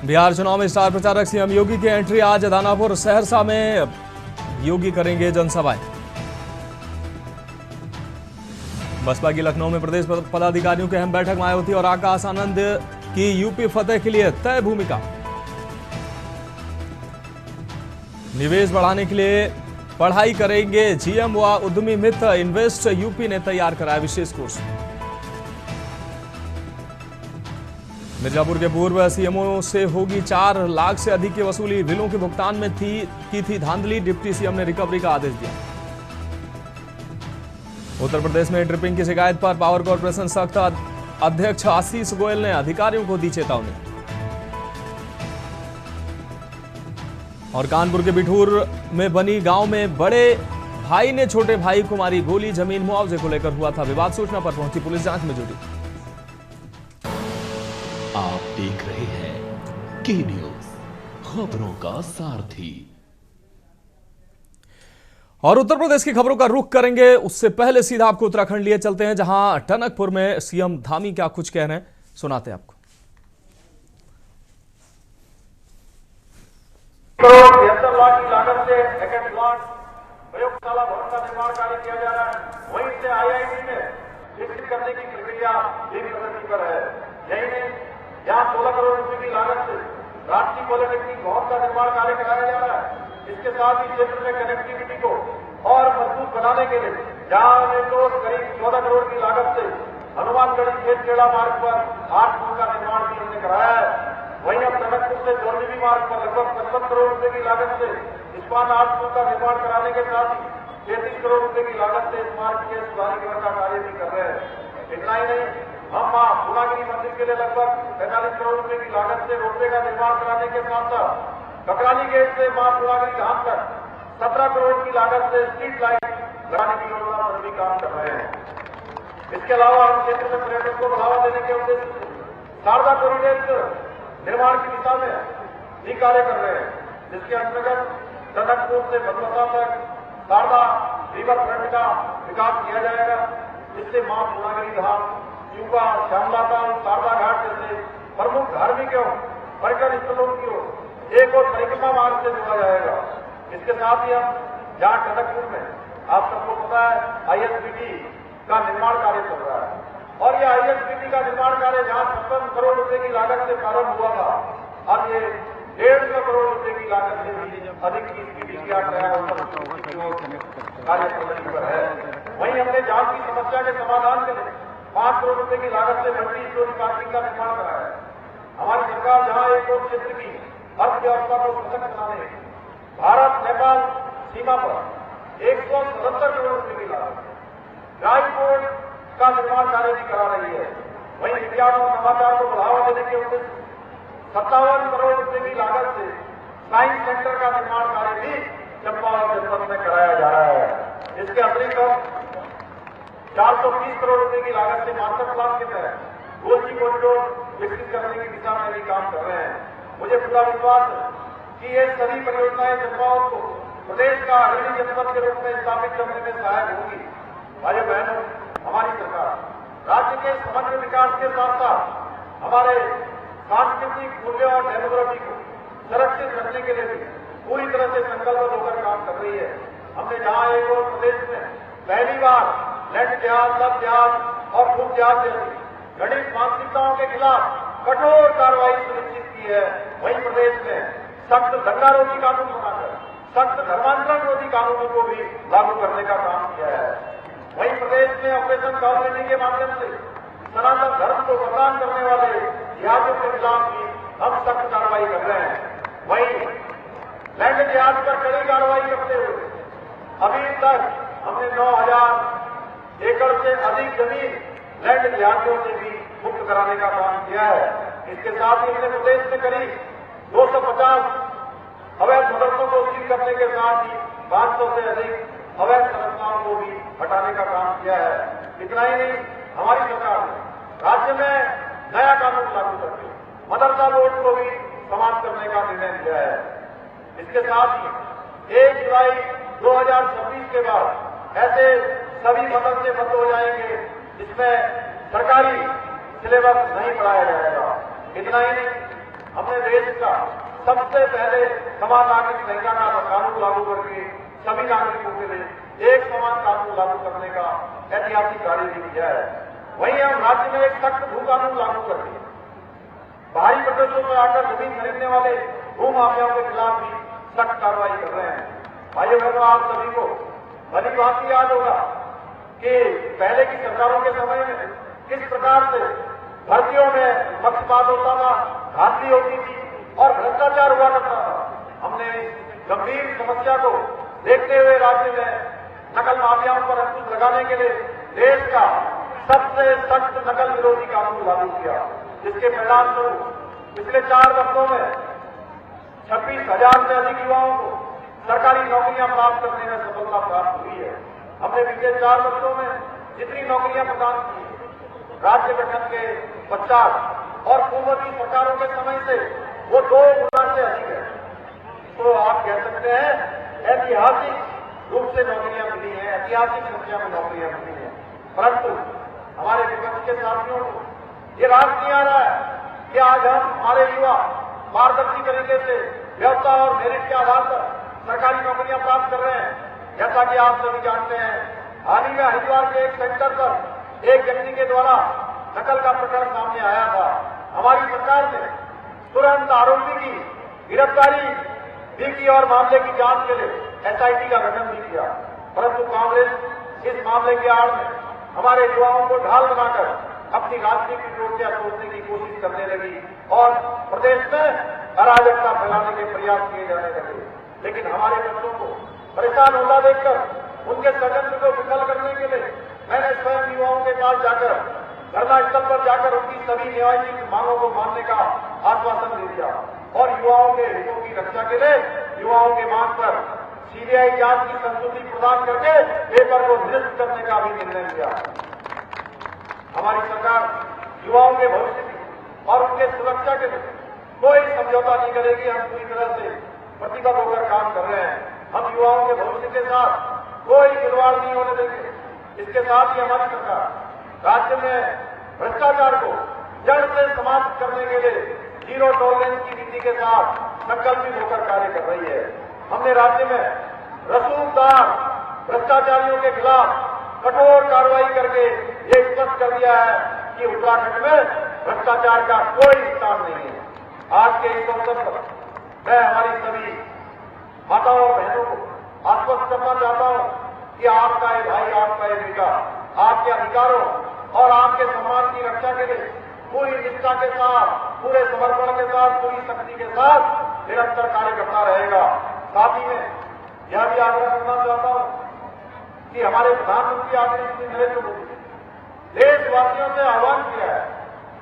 बिहार चुनाव में स्टार प्रचारक सीएम योगी की एंट्री। आज दानापुर सहरसा में योगी करेंगे जनसभाएं। बसपा की लखनऊ में प्रदेश पदाधिकारियों की अहम बैठक। मायावती और आकाश आनंद की यूपी फतेह के लिए तय भूमिका। निवेश बढ़ाने के लिए पढ़ाई करेंगे जीएम व उद्यमी मित्र। इन्वेस्ट यूपी ने तैयार कराया विशेष कोर्स। मिर्जापुर के पूर्व सीएमओ से होगी 4 लाख से अधिक की वसूली। बिलों के भुगतान में की थी धांधली। डिप्टी सीएम ने रिकवरी का आदेश दिया। उत्तर प्रदेश में ड्रिपिंग की शिकायत पर पावर कॉर्पोरेशन सख्त। अध्यक्ष आशीष गोयल ने अधिकारियों को दी चेतावनी। और कानपुर के बिठूर में बनी गांव में बड़े भाई ने छोटे भाई को मारी गोली। जमीन मुआवजे को लेकर हुआ था विवाद। सूचना पर पहुंची पुलिस जांच में जुटी। आप देख रहे हैं की न्यूज, खबरों का सारथी। और उत्तर प्रदेश की खबरों का रुख करेंगे। उससे पहले सीधा आपको उत्तराखंड लिए चलते हैं, जहां टनकपुर में सीएम धामी क्या कुछ कह रहे हैं, सुनाते हैं आपको। 73 लाख की लागत से सेकंड प्लांट प्रयोगशाला भवन का निर्माण कार्य किया जा रहा है। वहीं से आईआईटी में विकसित करने की प्रक्रिया भी प्रगति पर है। यही नहीं, यहाँ 16 करोड़ रुपए की लागत से राष्ट्रीय पॉलिटेक्निक भवन का निर्माण कार्य कराया जा रहा है। इसके साथ ही क्षेत्र में कनेक्टिविटी को और मजबूत बनाने के लिए जहां करीब 14 करोड़ की लागत से हनुमानगढ़ी खेतखेड़ा मार्ग पर 8 पुल का निर्माण भी हमने कराया है। वहीं अब टनकपुर से जोरडीवी मार्ग पर लगभग 55 करोड़ रुपए की लागत से इस्पान 8 पुल का निर्माण कराने के साथ ही 33 करोड़ रुपए की लागत से इस मार्ग के सुधारीकरण का कार्य भी कर रहे हैं। इतना ही नहीं, हम मां पूर्णागिरी मंदिर के लिए लगभग 45 करोड़ रुपए की लागत से रोपवे का निर्माण कराने के साथ साथ ककराली गेट से मां पूर्णागिरी धाम तक 17 करोड़ की लागत से स्ट्रीट लाइट लगाने की योजना पर भी काम कर रहे हैं। इसके अलावा हम क्षेत्र में पर्यटन को बढ़ावा देने के उद्देश्य से शारदा कॉरिडोर निर्माण की दिशा में भी कार्य कर रहे हैं, जिसके अंतर्गत टनकपुर से बनबसा तक शारदा रिवर फ्रंट का विकास किया जाएगा, जिससे मां पूर्णागिरी धाम, युवा, श्यामलाता और शारदा घाट जैसे प्रमुख धार्मिक एवं पर्यटन स्थलों की ओर एक और परिक्रमा मार्ग से जोड़ा जाएगा। इसके साथ ही हम जहां टनकपुर में आप सबको पता है आईएसबीटी का निर्माण कार्य चल रहा है, और यह आईएसबीटी का निर्माण कार्य जहां 56 करोड़ रुपए की लागत से प्रारंभ हुआ था, अब ये 150 करोड़ रुपए की लागत से भी अधिक की स्पीडी कार्य प्रगति पर है। वहीं हमने जाम की समस्या के समाधान के लिए 5 करोड़ रुपए की लागत से मल्टी स्टोरी पार्किंग का निर्माण कराया है। हमारी सरकार जहां एक और क्षेत्र की अर्थव्यवस्था को सशक्त बनाने भारत नेपाल सीमा पर 177 करोड़ रुपए की लागत राजकोट का निर्माण कार्य भी करा रही है। वहीं विज्ञान और नवाचार को बढ़ावा देने के उद्देश्य से 57 करोड़ रुपए की लागत से साइंस सेंटर का निर्माण कार्य भी चंपावत जनपद में कराया जा रहा है। इसके अतिरिक्त 430 करोड़ रुपए की लागत से मास्टर प्लान के तहत गोलजी कॉरिडोर विकसित करने की दिशा में भी काम कर रहे हैं। मुझे पूरा विश्वास है कि ये सभी परियोजनाएं चंपावत को प्रदेश का अग्रणी जनपद के रूप में स्थापित करने में सहायक होगी। भाइयों बहनों, हमारी सरकार राज्य के समग्र विकास के साथ साथ हमारे सांस्कृतिक मूल्यों और डेमोग्राफी को सुरक्षित रखने के लिए भी पूरी तरह से संकल्प होकर काम कर रही है। हमने जहां एक और प्रदेश में पहली बार लैंड जहाज, लब जहाज और फूड जहाज जैसी गणित मानसिकताओं के खिलाफ कठोर कार्रवाई सुनिश्चित की है, वहीं प्रदेश में सख्त दंगारोधी कानून बनाकर सख्त धर्मांतरण रोधी कानूनों को भी लागू करने का काम किया है। वहीं प्रदेश में ऑपरेशन काउंसलिंग के माध्यम से सनातन धर्म को बदनाम करने वाले जिहादियों के खिलाफ भी हम सख्त कार्रवाई कर रहे हैं। वहीं लैंड जिहाद पर कड़ी कार्रवाई करते हुए अभी तक हमने 9000 एकड़ से अधिक जमीन लैंड जिहादियों से भी मुक्त कराने का काम किया है। इसके साथ ही हमने प्रदेश में करीब 250 अवैध मदरसों को सील करने के साथ ही 500 से अधिक अवैध संस्थाओं को भी हटाने का काम किया है। इतना ही नहीं, हमारी सरकार ने राज्य में नया कानून लागू करके मदरसा बोर्ड को भी समाप्त करने का निर्णय लिया है। इसके साथ ही 1 जुलाई 2026 के बाद ऐसे सभी मदरसे बंद हो जाएंगे जिसमें सरकारी सिलेबस नहीं पढ़ाया जाएगा। इतना ही नहीं, हमने देश का सबसे पहले समान नागरिक संहिता का कानून लागू करके सभी नागरिकों के लिए एक समान कानून लागू करने का ऐतिहासिक कार्य भी किया है। वहीं हम राज्य में एक सख्त भू कानून लागू कर दिए। बाहरी प्रदेशों में आकर जमीन खरीदने वाले भू माफियाओं के खिलाफ भी सख्त कार्रवाई कर रहे हैं। भाइयों बहनों, आप सभी को भली बात याद होगा कि पहले की सरकारों के समय में किस प्रकार से भर्तियों में पक्षपात होता था, धांधली होती थी और भ्रष्टाचार हुआ करता था। हमने गंभीर समस्या को देखते हुए राज्य में नकल माफियाओं पर अंकुश लगाने के लिए देश का सबसे सख्त नकल विरोधी कानून लागू किया, जिसके परिणाम स्वरूप पिछले 4 वर्षों में 26,000 से अधिक युवाओं को सरकारी नौकरियां प्राप्त करने में सफलता प्राप्त हुई है। हमने पिछले 4 वर्षों में जितनी नौकरियां प्रदान की राज्य गठन के पश्चात और पूर्ववर्ती सरकारों के समय से वो 2 गुना से अधिक है। तो आप कह सकते हैं ऐतिहासिक रूप से नौकरियां मिली हैं, ऐतिहासिक संख्या में नौकरियां मिली हैं। परंतु हमारे विपक्ष के साथियों को ये राज नहीं आ रहा है कि आज हम हमारे युवा पारदर्शी तरीके से व्यवस्था और मेरिट के आधार पर सरकारी नौकरियां प्राप्त कर रहे हैं। जैसा कि आप सभी जानते हैं, हाल ही में हरिद्वार के एक सेंटर पर एक व्यक्ति के द्वारा नकल का प्रकरण सामने आया था। हमारी सरकार ने तुरंत आरोपी की गिरफ्तारी भी की और मामले की जांच के लिए एसआईटी का गठन भी किया। परंतु कांग्रेस इस मामले की आड़ में हमारे युवाओं को ढाल बनाकर अपनी राजनीतिक रोटियां सोचने की कोशिश करने लगी और प्रदेश में अराजकता फैलाने के प्रयास किए जाने लगे। लेकिन हमारे बच्चों को परेशान होता देखकर उनके षड्यंत्र को विफल करने के लिए मैंने स्वयं युवाओं के पास जाकर धरना स्थल पर जाकर उनकी सभी न्यायिक मांगों को मानने का आश्वासन दे दिया और युवाओं के हितों की रक्षा के लिए युवाओं के मांग पर सीबीआई जांच की संस्तुति प्रदान करके पेपर को निरस्त करने का भी निर्णय लिया। हमारी सरकार युवाओं के भविष्य की और उनके सुरक्षा के लिए कोई समझौता नहीं करेगी। हम पूरी तरह से प्रतिबद्ध होकर काम कर रहे हैं। हम युवाओं के भविष्य के साथ कोई खिलवाड़ नहीं होने देंगे। इसके साथ ही हमारी सरकार राज्य में भ्रष्टाचार को जड़ से समाप्त करने के लिए जीरो टॉलरेंस की नीति के साथ संकल्पित होकर कार्य कर रही है। हमने राज्य में रसूखदार भ्रष्टाचारियों के खिलाफ कठोर कार्रवाई करके ये स्पष्ट कर दिया है कि उत्तराखंड में भ्रष्टाचार का कोई स्थान नहीं है। आज के इस अवसर पर मैं हमारी सभी माताओं और बहनों को आश्वस्त करना चाहता हूं कि आपका ये भाई, आपका ये बेटा आपके अधिकारों और आपके सम्मान की रक्षा के लिए पूरी निष्ठा के साथ, पूरे समर्पण के साथ, पूरी शक्ति के साथ निरंतर कार्य करता रहेगा। साथ ही में यह भी आग्रह करना चाहता हूं कि हमारे प्रधानमंत्री आदरणीय नरेंद्र मोदी ने देशवासियों से आह्वान किया है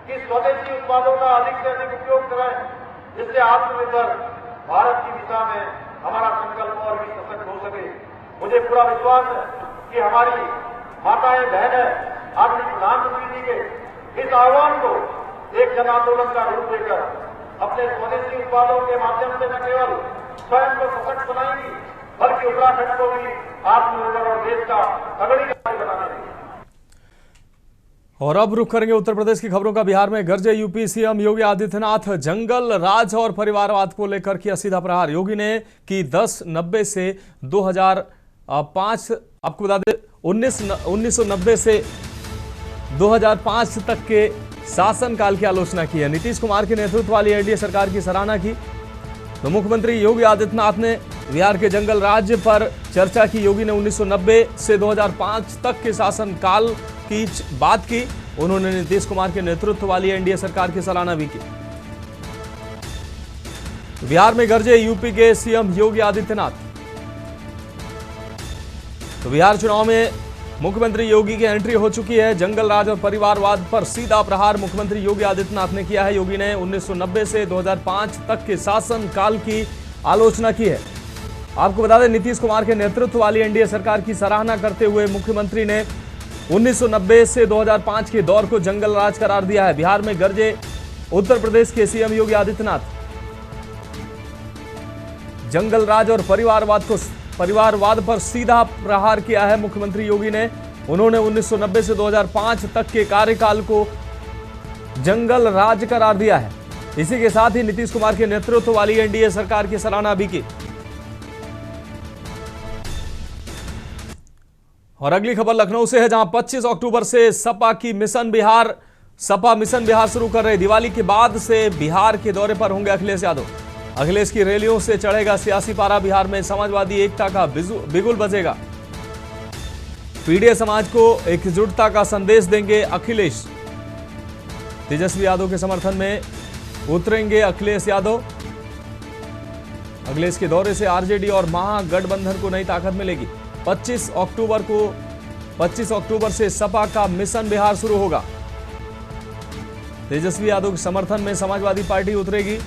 कि स्वदेशी उत्पादों का अधिक से अधिक उपयोग करें, जिससे आत्मनिर्भर भारत की दिशा में हमारा संकल्प और भी सशक्त हो सके। मुझे पूरा विश्वास है कि हमारी माताएं, बहनें आदरणीय प्रधानमंत्री जी के इस आह्वान को एक जन आंदोलन का रूप देकर अपने स्वदेशी उत्पादों के माध्यम से न केवल स्वयं को सशक्त बनाएंगी बल्कि उत्तराखंड को भी आत्मनिर्भर और देश का अग्रणी राज्य बनाएंगी। और अब रुख करेंगे उत्तर प्रदेश की खबरों का। बिहार में गरजे यूपी सीएम योगी आदित्यनाथ। जंगल राज और परिवारवाद को लेकर किया सीधा प्रहार। योगी ने की 1090 से 2005, आपको बता दें 1990 से 2005 तक के शासनकाल की आलोचना की है। नीतीश कुमार के नेतृत्व वाली एनडीए सरकार की सराहना की। तो मुख्यमंत्री योगी आदित्यनाथ ने बिहार के जंगल राज्य पर चर्चा की। योगी ने 1990 से 2005 तक के शासनकाल की बात की। उन्होंने नीतीश कुमार के नेतृत्व वाली एनडीए सरकार की सराहना भी की। बिहार में गरजे यूपी के सीएम योगी आदित्यनाथ। तो बिहार चुनाव में मुख्यमंत्री योगी की एंट्री हो चुकी है। जंगल राज और परिवारवाद पर सीधा प्रहार मुख्यमंत्री योगी आदित्यनाथ ने किया है। योगी ने 1990 से 2005 तक के शासनकाल की आलोचना की है। आपको बता दें, नीतीश कुमार के नेतृत्व वाली एनडीए सरकार की सराहना करते हुए मुख्यमंत्री ने 1990 से 2005 के दौर को जंगल राज करार दिया है। बिहार में गरजे उत्तर प्रदेश के सीएम योगी आदित्यनाथ। जंगल राज और परिवारवाद पर सीधा प्रहार किया है मुख्यमंत्री योगी ने। उन्होंने 1990 से 2005 तक के कार्यकाल को जंगल राज करार दिया है। इसी के साथ ही नीतीश कुमार के नेतृत्व वाली एनडीए सरकार की सराहना भी की। और अगली खबर लखनऊ से है, जहां 25 अक्टूबर से सपा मिशन बिहार शुरू कर रहे। दिवाली के बाद से बिहार के दौरे पर होंगे अखिलेश यादव। अखिलेश की रैलियों से चढ़ेगा सियासी पारा। बिहार में समाजवादी एकता का बिगुल बजेगा। पीडीए समाज को एकजुटता का संदेश देंगे अखिलेश। तेजस्वी यादव के समर्थन में उतरेंगे अखिलेश यादव। अखिलेश के दौरे से आरजेडी और महागठबंधन को नई ताकत मिलेगी। 25 अक्टूबर से सपा का मिशन बिहार शुरू होगा। तेजस्वी यादव के समर्थन में समाजवादी पार्टी उतरेगी।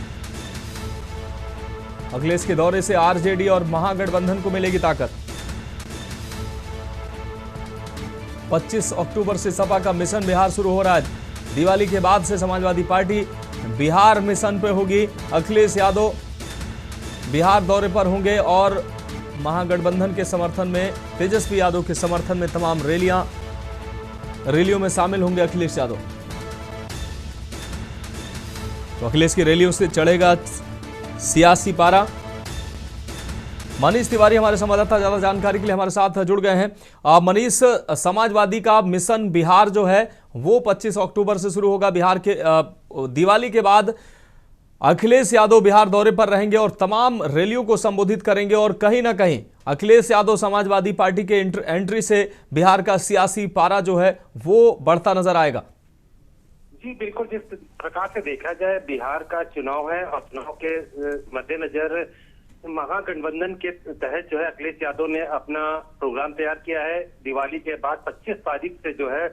अखिलेश के दौरे से आरजेडी और महागठबंधन को मिलेगी ताकत। 25 अक्टूबर से सपा का मिशन बिहार शुरू हो रहा है। दिवाली के बाद से समाजवादी पार्टी बिहार मिशन पे होगी। अखिलेश यादव बिहार दौरे पर होंगे और महागठबंधन के समर्थन में, तेजस्वी यादव के समर्थन में तमाम रैलियों में शामिल होंगे अखिलेश यादव। तो अखिलेश की रैलियों से चढ़ेगा सियासी पारा। मनीष तिवारी हमारे संवाददाता ज्यादा जानकारी के लिए हमारे साथ जुड़ गए हैं। मनीष, समाजवादी का मिशन बिहार जो है वो 25 अक्टूबर से शुरू होगा। बिहार के दिवाली के बाद अखिलेश यादव बिहार दौरे पर रहेंगे और तमाम रैलियों को संबोधित करेंगे और कहीं ना कहीं अखिलेश यादव समाजवादी पार्टी के एंट्री से बिहार का सियासी पारा जो है वो बढ़ता नजर आएगा। जी बिल्कुल, जिस प्रकार से देखा जाए बिहार का चुनाव है और चुनाव के मद्देनजर महागठबंधन के तहत जो है अखिलेश यादव ने अपना प्रोग्राम तैयार किया है। दिवाली के बाद 25 तारीख से जो है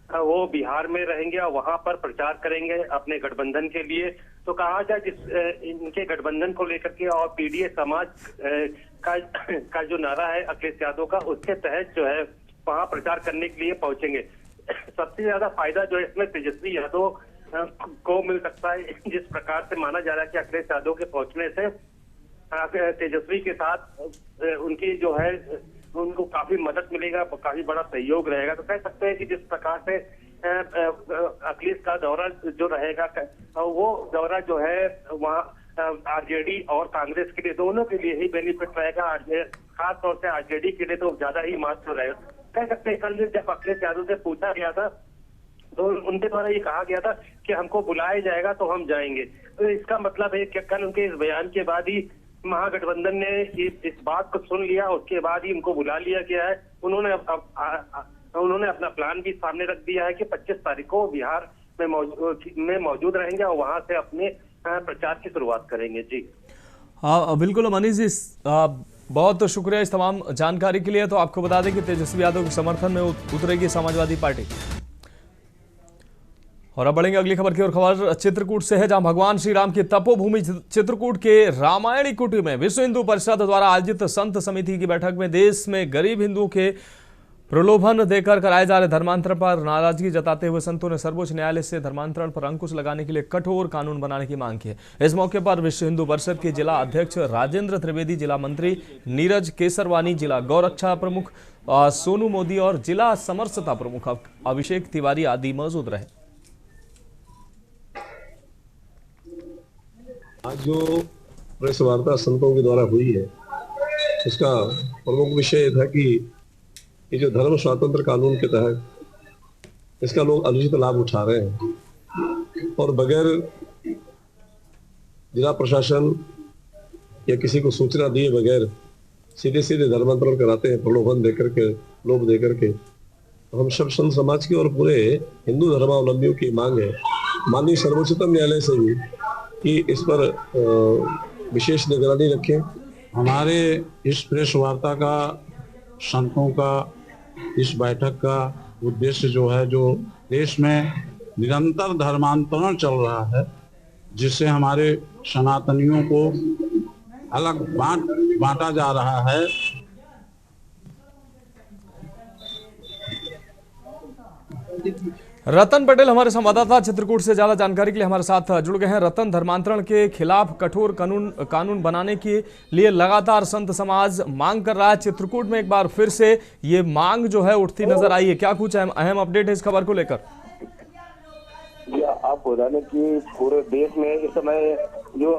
वो बिहार में रहेंगे और वहां पर प्रचार करेंगे अपने गठबंधन के लिए। तो कहा जाए इनके गठबंधन को लेकर के और पीडीए समाज का जो नारा है अखिलेश यादव का, उसके तहत जो है वहां प्रचार करने के लिए पहुंचेंगे। सबसे ज्यादा फायदा जो है इसमें तेजस्वी यादव को मिल सकता है। जिस प्रकार से माना जा रहा है कि अखिलेश यादव के पहुंचने से तेजस्वी के साथ उनकी जो है उनको काफी मदद मिलेगा, काफी बड़ा सहयोग रहेगा। तो कह सकते हैं कि जिस प्रकार से अखिलेश का दौरा जो रहेगा वो दौरा जो है वहाँ आरजेडी और कांग्रेस के लिए, दोनों के लिए ही बेनिफिट रहेगा। खास तौर से आरजेडी के लिए तो ज्यादा ही महत्व रहेगा। कह सकते हैं कल जब अखिलेश यादव से पूछा गया था तो उनके द्वारा ये कहा गया था कि हमको बुलाया जाएगा तो हम जाएंगे। तो इसका मतलब है कि कल उनके इस बयान के बाद ही महागठबंधन ने इस बात को सुन लिया, उसके बाद ही उनको बुला लिया गया है। उन्होंने अपना प्लान भी सामने रख दिया है कि 25 तारीख को बिहार में मौजूद रहेंगे और वहां से अपने प्रचार की शुरुआत करेंगे। जी हाँ बिल्कुल मनीष जी, बहुत शुक्रिया इस तमाम जानकारी के लिए। तो आपको बता दें कि तेजस्वी यादव के समर्थन में उतरेगी समाजवादी पार्टी। और अब बढ़ेंगे अगली खबर की ओर। खबर चित्रकूट से है, जहां भगवान श्री राम की तपोभूमि चित्रकूट के रामायणी कुटी में विश्व हिंदू परिषद द्वारा आयोजित संत समिति की बैठक में देश में गरीब हिंदुओं के प्रलोभन देकर कराए जा रहे धर्मांतरण पर नाराजगी जताते हुए संतों ने सर्वोच्च न्यायालय से धर्मांतरण पर अंकुश लगाने के लिए कठोर कानून बनाने की मांग की है। इस मौके पर विश्व हिंदू परिषद के जिला अध्यक्ष राजेंद्र त्रिवेदी, जिला मंत्री नीरज केसरवानी, जिला गौरक्षा प्रमुख सोनू मोदी और जिला समरसता प्रमुख अभिषेक तिवारी आदि मौजूद रहे। आज जो प्रेस वार्ता संतों के द्वारा हुई है इसका प्रमुख विषय था कि ये जो धर्म स्वातंत्र कानून के तहत इसका लोग अनुचित लाभ उठा रहे हैं और बगैर जिला प्रशासन या किसी को सूचना दिए बगैर सीधे सीधे धर्मांतरण कराते हैं, प्रलोभन देकर के, लोभ देकर के। तो हम सब संत समाज की और पूरे हिंदू धर्मावलंबियों की मांग है माननीय सर्वोच्चतम न्यायालय से भी कि इस पर विशेष निगरानी रखें। हमारे इस प्रेस वार्ता का, संतों का इस बैठक का उद्देश्य जो है, जो देश में निरंतर धर्मांतरण चल रहा है जिससे हमारे सनातनियों को अलग बांटा जा रहा है। रतन पटेल हमारे संवाददाता चित्रकूट से ज्यादा जानकारी के लिए हमारे साथ जुड़ गए हैं। रतन, धर्मांतरण के खिलाफ कठोर कानून बनाने के लिए लगातार संत समाज मांग कर रहा है। चित्रकूट में एक बार फिर से ये मांग जो है उठती नजर आई है, क्या कुछ अहम अपडेट है इस खबर को लेकर? आप आपको बता दें कि पूरे देश में इस समय जो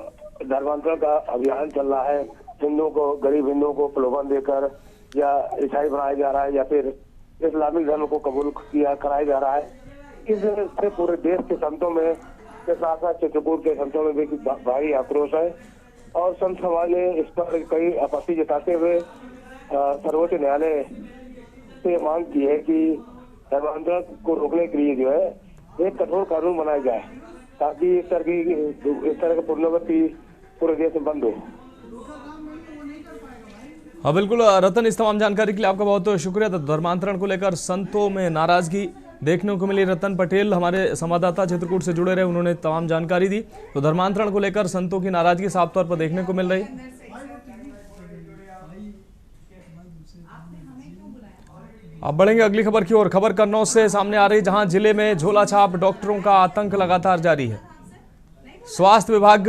धर्मांतरण का अभियान चल रहा है, हिंदुओं को, गरीब हिंदुओं को प्रलोभन देकर या ईसाई बनाया जा रहा है या फिर इस्लामिक धर्म को कबूल कराया जा रहा है, इससे पूरे देश के संतों में के साथ साथ चित्रकूट के संतों में भी भारी आक्रोश है और संत समाज ने इस पर कई आपत्ति जताते हुए सर्वोच्च न्यायालय से मांग की है कि धर्मांतरण को रोकने के लिए जो है एक कठोर कानून बनाया जाए ताकि इस तरह की पुनरावृत्ति पूरे देश में बंद हो। हाँ बिल्कुल रतन, इस तमाम जानकारी के लिए आपका बहुत बहुत शुक्रिया। तो धर्मांतरण को लेकर संतों में नाराजगी देखने को मिली। रतन पटेल हमारे संवाददाता चित्रकूट से जुड़े रहे, उन्होंने तमाम जानकारी दी। तो धर्मांतरण को लेकर संतों की नाराजगी साफ तौर पर देखने को मिल रही। अब बढ़ेंगे अगली खबर की ओर। खबर कन्नौज से सामने आ रही, जहां जिले में झोला छाप डॉक्टरों का आतंक लगातार जारी है। स्वास्थ्य विभाग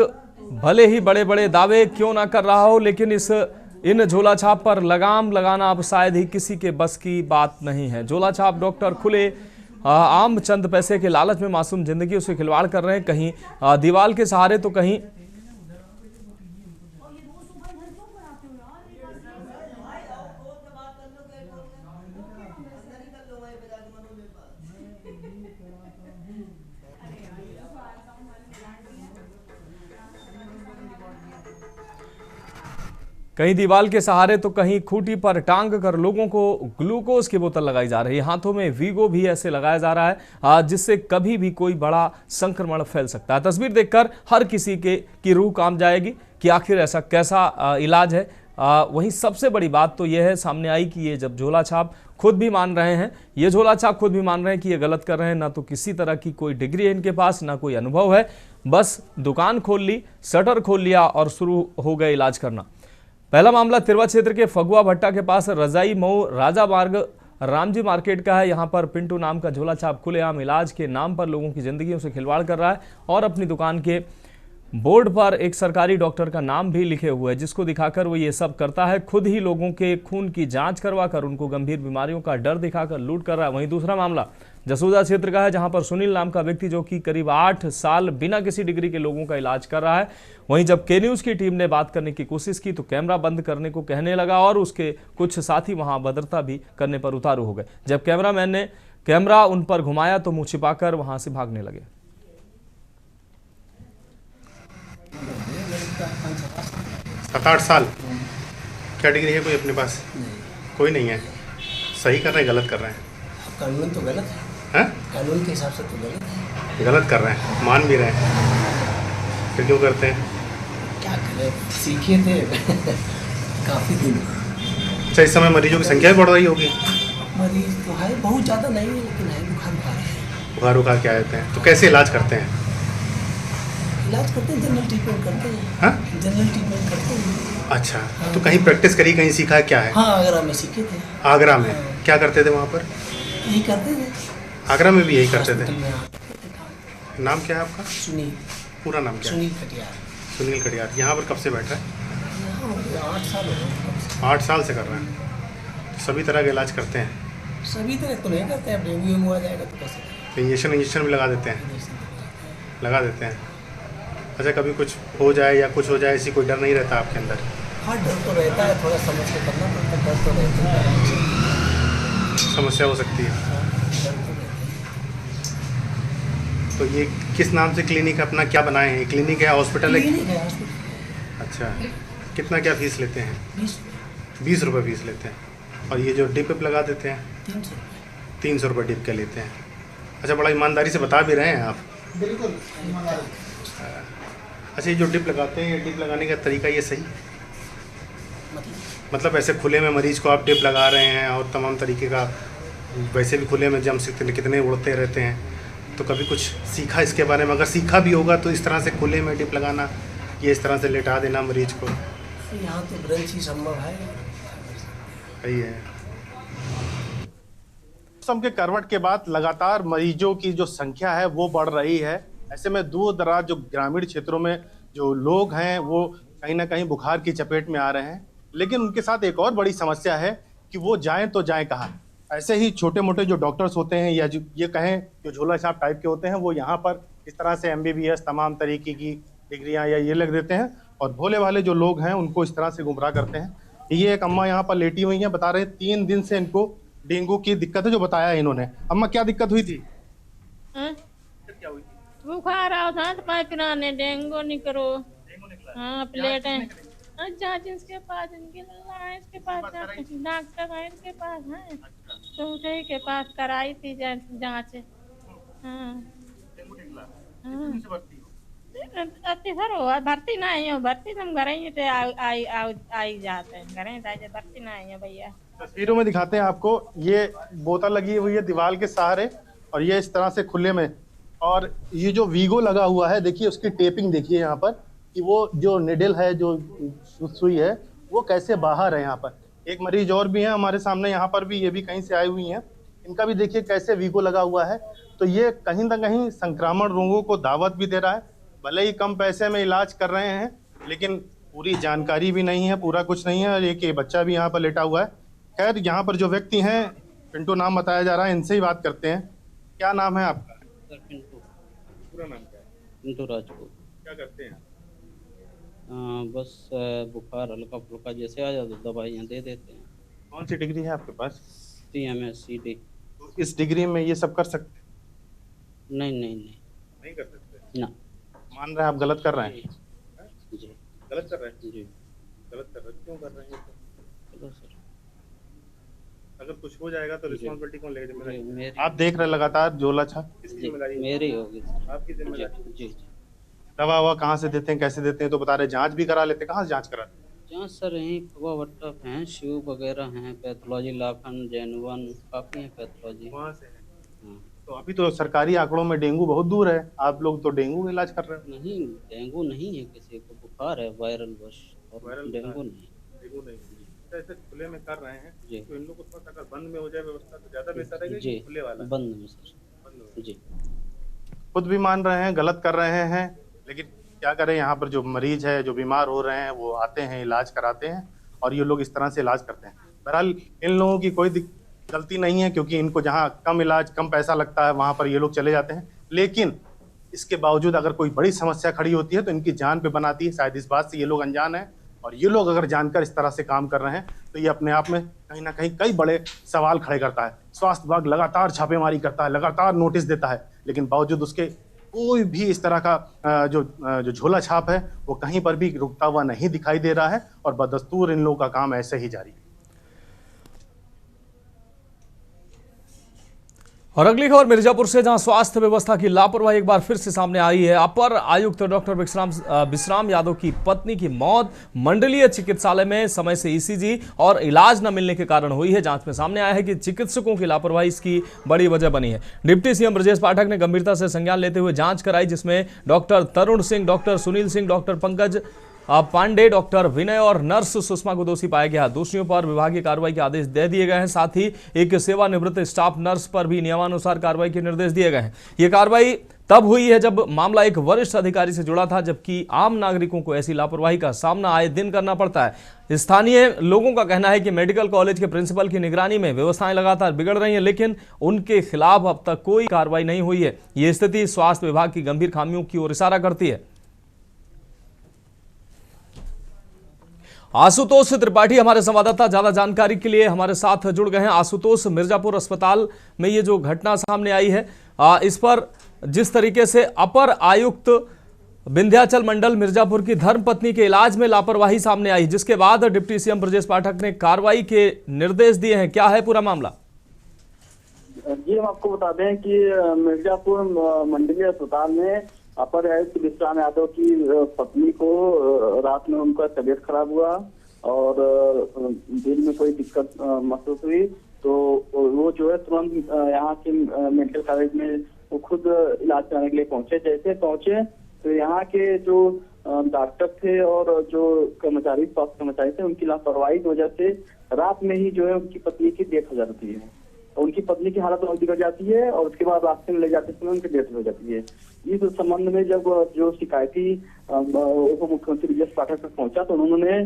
भले ही बड़े बड़े दावे क्यों ना कर रहा हो, लेकिन इन झोला छाप पर लगाम लगाना अब शायद ही किसी के बस की बात नहीं है। झोला छाप डॉक्टर खुले आम चंद पैसे के लालच में मासूम जिंदगी से खिलवाड़ कर रहे हैं, कहीं दीवार के सहारे तो कहीं दीवार के सहारे तो कहीं खूंटी पर टांग कर लोगों को ग्लूकोज की बोतल लगाई जा रही है। हाथों में वीगो भी ऐसे लगाया जा रहा है जिससे कभी भी कोई बड़ा संक्रमण फैल सकता है। तस्वीर देखकर हर किसी की रूह कांप जाएगी कि आखिर ऐसा कैसा इलाज है। वहीं सबसे बड़ी बात तो यह है सामने आई कि ये जब झोला छाप खुद भी मान रहे हैं, ये झोला छाप खुद भी मान रहे हैं कि ये गलत कर रहे हैं। ना तो किसी तरह की कोई डिग्री है इनके पास, ना कोई अनुभव है, बस दुकान खोल ली, शटर खोल लिया और शुरू हो गए इलाज करना। पहला मामला तिरवा क्षेत्र के फगुआ भट्टा के पास रजाई मऊ राजा मार्ग रामजी मार्केट का है। यहां पर पिंटू नाम का झोला छाप खुलेआम इलाज के नाम पर लोगों की जिंदगियों से खिलवाड़ कर रहा है और अपनी दुकान के बोर्ड पर एक सरकारी डॉक्टर का नाम भी लिखे हुए है, जिसको दिखाकर वो ये सब करता है। खुद ही लोगों के खून की जांच करवाकर उनको गंभीर बीमारियों का डर दिखाकर लूट कर रहा है। वहीं दूसरा मामला जसोदा क्षेत्र का है, जहां पर सुनील नाम का व्यक्ति जो कि करीब 8 साल बिना किसी डिग्री के लोगों का इलाज कर रहा है। वहीं जब के न्यूज की टीम ने बात करने की कोशिश की तो कैमरा बंद करने को कहने लगा और उसके कुछ साथी वहां भद्रता भी करने पर उतारू हो गए। जब कैमरामैन ने कैमरा उन पर घुमाया तो मुंह छिपाकर वहां से भागने लगे। 7-8 साल। क्या डिग्री है कोई अपने पास? कोई नहीं है। सही कर रहे हैं, गलत कर रहे हैं? कानून तो गलत है। कानून के हिसाब से तो गलत है। गलत कर रहे हैं, मान भी रहे हैं, फिर क्यों करते हैं? क्या करें, सीखे थे काफ़ी दिन। अच्छा, इस समय मरीजों की संख्या भी बढ़ रही होगी? मरीज तो है, बहुत ज़्यादा नहीं है, लेकिन है बुखार बुखार क्या आते हैं? तो कैसे इलाज करते हैं? इलाज करते हैं, जनरल ट्रीटमेंट करते हैं। जनरल ट्रीटमेंट करते हैं। अच्छा, तो कहीं प्रैक्टिस करी, कहीं सीखा है, क्या है? हाँ, आगरा में सीखे थे। आगरा में क्या करते थे वहाँ पर? यही करते थे। आगरा में भी यही करते थे। नाम क्या है आपका? सुनील। पूरा नाम क्या है? सुनील कटियार। सुनील कटियार। यहाँ पर कब से बैठ रहे हैं? 8 साल हो गए। 8 साल से कर रहे हैं। तो सभी तरह का इलाज करते हैं? सभी तरह तो नहीं करते हैं, डेंगू आ जाएगा तो कैसे? इंजेक्शन भी लगा देते हैं? लगा देते हैं। अच्छा, कभी कुछ हो जाए या कुछ हो जाए, ऐसी कोई डर नहीं रहता आपके अंदर? हाँ, डर तो रहता है, थोड़ा समझ के करना पड़ता है, डर तो रहता है। समस्या हो सकती है। तो ये किस नाम से क्लिनिक अपना क्या बनाए हैं? क्लिनिक है, हॉस्पिटल है? क्लिनिक है, हॉस्पिटल। अच्छा, कितना क्या फीस लेते हैं? 20 रुपये फीस लेते हैं। और ये जो डिप लगा देते हैं? 300 रुपये डिप के लेते हैं। अच्छा, बड़ा ईमानदारी से बता भी रहे हैं आप। बिल्कुल। अच्छा, ये जो डिप लगाते हैं, ये डिप लगाने का तरीका ये सही? मतलब ऐसे खुले में मरीज को आप डिप लगा रहे हैं और तमाम तरीके का, वैसे भी खुले में जम्स कितने उड़ते रहते हैं, तो कभी कुछ सीखा इसके बारे में? अगर सीखा भी होगा तो इस तरह से खुले में डिप लगाना, ये इस तरह से लेटा देना मरीज को, यहाँ तो ब्रंच ही संभव है। सही है। मौसम के करवट के बाद लगातार मरीजों की जो संख्या है वो बढ़ रही है। ऐसे में दूर दराज जो ग्रामीण क्षेत्रों में जो लोग हैं वो कहीं ना कहीं बुखार की चपेट में आ रहे हैं, लेकिन उनके साथ एक और बड़ी समस्या है कि वो जाएं तो जाएं कहाँ। ऐसे ही छोटे मोटे जो डॉक्टर्स होते हैं या जो ये कहें जो झोला छाप टाइप के होते हैं, वो यहाँ पर इस तरह से MBBS तमाम तरीके की डिग्रियां या ये लिख देते हैं और भोले वाले जो लोग हैं उनको इस तरह से गुमराह करते हैं। ये एक अम्मा यहाँ पर लेटी हुई हैं, बता रहे 3 दिन से इनको डेंगू की दिक्कत है, जो बताया है इन्होंने। अम्मा क्या दिक्कत हुई थी? क्या हुई थी? बुखार आओ था तो पाइप पिलाने, डेंगू निकलो। हाँ प्लेट है। अच्छा जिसके पास इसके पास डॉक्टर है, इसके पास है तो उठे के पास कराई थी जांच। अति सर हुआ भर्ती नहीं हो, भर्ती तुम घर ही थे आई जाते हैं, घर भर्ती नहीं है भैया। तस्वीरों में दिखाते हैं आपको, ये बोतल लगी हुई है दीवार के सहारे और ये इस तरह से खुले में, और ये जो वीगो लगा हुआ है देखिए उसकी टेपिंग देखिए यहाँ पर कि वो जो निडल है, जो सुई है वो कैसे बाहर है। यहाँ पर एक मरीज और भी है हमारे सामने, यहाँ पर भी, ये भी कहीं से आई हुई हैं, इनका भी देखिए कैसे वीगो लगा हुआ है। तो ये कहीं ना कहीं संक्रामक रोगों को दावत भी दे रहा है। भले ही कम पैसे में इलाज कर रहे हैं लेकिन पूरी जानकारी भी नहीं है, पूरा कुछ नहीं है। और एक ये बच्चा भी यहाँ पर लेटा हुआ है। खैर यहाँ पर जो व्यक्ति हैं, पिंटू नाम बताया जा रहा है, इनसे ही बात करते हैं। क्या नाम है आपका? सर पिंटू। पूरा नाम क्या है? पिंटू राजपूत। क्या करते हैं? बस बुखार हल्का फुल्का जैसे आ जाता तो दवाइयाँ दे देते हैं। कौन सी डिग्री है आपके पास? CMSCD। तो इस डिग्री में ये सब कर सकते? नहीं कर सकते ना। मान रहे हैं आप गलत कर रहे हैं? जी गलत कर रहे हैं? जी गलत कर रहे हैं, क्यों कर रहे हैं? चलो सर, अगर कुछ हो जाएगा तो रिस्पॉन्सिबिलिटी कौन लेगा? मेरी आप देख रहे लगातार झोला छाप, किसकी जिम्मेदारी? मेरी होगी सर। आपकी जिम्मेदारी। जी। दवा ववा कहाँ से देते हैं, कैसे देते हैं? तो बता रहे जांच भी करा लेते हैं। कहाँ से जांच कराते हैं? जाँच सर यहीं फगवा भट्टा हैं, शिव वगैरह हैं, पैथोलॉजी लाखन, जैनवन, काफ़ी हैं पैथोलॉजी। वहाँ से है। हाँ। तो अभी तो सरकारी आंकड़ों में डेंगू बहुत दूर है, आप लोग तो डेंगू का इलाज कर रहे हो। नहीं, डेंगू नहीं है, किसी को बुखार है वायरल बस, और वायरल डेंगू नहीं। डेंगू नहीं। ऐसे खुले में कर रहे हैं जी। तो इन लोगों को थोड़ा सा अगर बंद में हो जाए व्यवस्था तो ज्यादा बेहतर है जी, कि खुले वाला? बंद में सर। बंद में। जी। खुद भी मान रहे हैं गलत कर रहे हैं, लेकिन क्या करें, यहाँ पर जो मरीज है, जो बीमार हो रहे हैं, वो आते हैं, इलाज कराते हैं और ये लोग इस तरह से इलाज करते हैं। बहरहाल इन लोगों की कोई गलती नहीं है, क्योंकि इनको जहाँ कम इलाज, कम पैसा लगता है वहाँ पर ये लोग चले जाते हैं। लेकिन इसके बावजूद अगर कोई बड़ी समस्या खड़ी होती है तो इनकी जान पे बनाती है। शायद इस बात से ये लोग अनजान हैं, और ये लोग अगर जानकर इस तरह से काम कर रहे हैं तो ये अपने आप में कहीं ना कहीं कई बड़े सवाल खड़े करता है। स्वास्थ्य विभाग लगातार छापेमारी करता है, लगातार नोटिस देता है, लेकिन बावजूद उसके कोई भी इस तरह का जो झोला छाप है वो कहीं पर भी रुकता हुआ नहीं दिखाई दे रहा है, और बदस्तूर इन लोगों का काम ऐसे ही जारी है। और अगली खबर मिर्जापुर से, जहां स्वास्थ्य व्यवस्था की लापरवाही एक बार फिर से सामने आई है। अपर आयुक्त डॉक्टर विश्राम यादव की पत्नी की मौत मंडलीय चिकित्सालय में समय से ECG और इलाज न मिलने के कारण हुई है। जांच में सामने आया है कि चिकित्सकों की लापरवाही इसकी बड़ी वजह बनी है। डिप्टी CM ब्रजेश पाठक ने गंभीरता से संज्ञान लेते हुए जांच कराई, जिसमें doctor Tarun Singh, doctor Sunil Singh, doctor Pankaj Pandey, doctor Vinay और नर्स सुषमा को दोषी पाया गया। दोषियों पर विभागीय कार्रवाई के आदेश दे दिए गए हैं। साथ ही एक सेवानिवृत्त स्टाफ नर्स पर भी नियमानुसार कार्रवाई के निर्देश दिए गए हैं। ये कार्रवाई तब हुई है जब मामला एक वरिष्ठ अधिकारी से जुड़ा था, जबकि आम नागरिकों को ऐसी लापरवाही का सामना आए दिन करना पड़ता है। स्थानीय लोगों का कहना है कि मेडिकल कॉलेज के प्रिंसिपल की निगरानी में व्यवस्थाएं लगातार बिगड़ रही हैं, लेकिन उनके खिलाफ अब तक कोई कार्रवाई नहीं हुई है। ये स्थिति स्वास्थ्य विभाग की गंभीर खामियों की ओर इशारा करती है। आशुतोष त्रिपाठी हमारे संवाददाता ज्यादा जानकारी के लिए हमारे साथ जुड़ गए हैं। आशुतोष, मिर्जापुर अस्पताल में ये जो घटना सामने आई है, इस पर जिस तरीके से अपर आयुक्त विंध्याचल मंडल मिर्जापुर की धर्मपत्नी के इलाज में लापरवाही सामने आई, जिसके बाद डिप्टी CM ब्रजेश पाठक ने कार्रवाई के निर्देश दिए हैं, क्या है पूरा मामला? जी, हम आपको बता दें कि मिर्जापुर मंडलीय अस्पताल में अपर आयुक्त विश्राम यादव की पत्नी को रात में उनका तबीयत खराब हुआ और दिल में कोई दिक्कत महसूस हुई, तो वो जो है तुरंत यहाँ के मेडिकल कॉलेज में वो खुद इलाज कराने के लिए पहुंचे। जैसे पहुंचे तो यहाँ के जो डॉक्टर थे और जो कर्मचारी, स्वास्थ्य कर्मचारी थे, उनकी लापरवाही की वजह से रात में ही जो है उनकी पत्नी की डेथ हो जाती है। उनकी पत्नी की हालत बहुत बिगड़ जाती है और उसके बाद रास्ते में ले जाते समय उनकी डेथ हो जाती है। इस संबंध में जब जो शिकायती उप मुख्यमंत्री ब्रजेश पाठक तक पहुंचा तो उन्होंने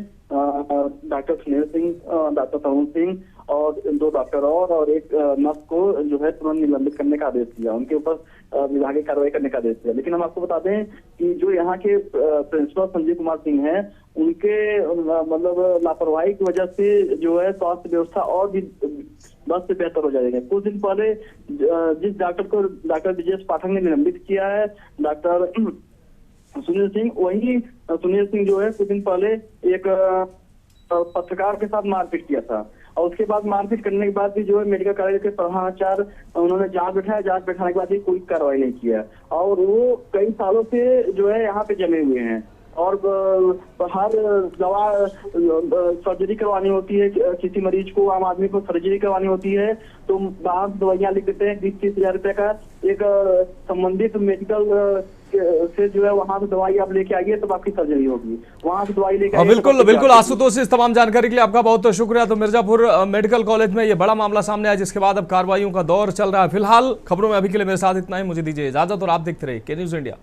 डॉक्टर सुनील सिंह, डॉक्टर तरुण सिंह और 2 डॉक्टर और एक नर्स को जो है तुरंत निलंबित करने का आदेश दिया, उनके ऊपर विभागीय कार्रवाई करने का आदेश दिया। लेकिन हम आपको बता दें कि जो यहाँ के प्रिंसिपल संजीव कुमार सिंह हैं, उनके मतलब लापरवाही की वजह से जो है स्वास्थ्य व्यवस्था और भी बस से बेहतर हो जाएगा। कुछ दिन पहले जिस डॉक्टर को डॉक्टर ब्रिजेश पाठक ने निलंबित किया है, डॉक्टर सुनील सिंह, वही सुनील सिंह जो है कुछ दिन पहले एक पत्रकार के साथ मारपीट किया था, और उसके बाद मारपीट करने के बाद भी जो है मेडिकल कॉलेज के प्रधानाचार्य उन्होंने जांच बैठाया, जांच बैठाने के बाद भी कोई कार्रवाई नहीं किया, और वो कई सालों से जो है यहाँ पे जमे हुए हैं। और हर दवा सर्जरी करवानी होती है, किसी मरीज को, आम आदमी को सर्जरी करवानी होती है तो बाहर दवाइयाँ लिख देते हैं 20-30 हजार रुपए का। एक संबंधित मेडिकल से जो है वहां से दवाई आप लेके आइए तो आपकी सर्जरी होगी, वहां से दवाई लेके आइए। बिल्कुल बिल्कुल आशुतोष, इस तमाम जानकारी के लिए आपका बहुत बहुत शुक्रिया। तो मिर्जापुर मेडिकल कॉलेज में ये बड़ा मामला सामने आया, जिसके बाद अब कार्रवाइयों का दौर चल रहा है। फिलहाल खबरों में अभी के लिए मेरे साथ इतना ही, मुझे दीजिए इजाजत और आप देखते रहिए के न्यूज इंडिया।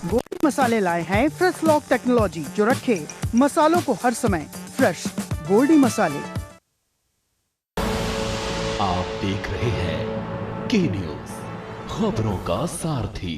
गोल्डी मसाले लाए हैं फ्रेश लॉक टेक्नोलॉजी, जो रखे मसालों को हर समय फ्रेश। गोल्डी मसाले। आप देख रहे हैं के न्यूज, खबरों का सारथी।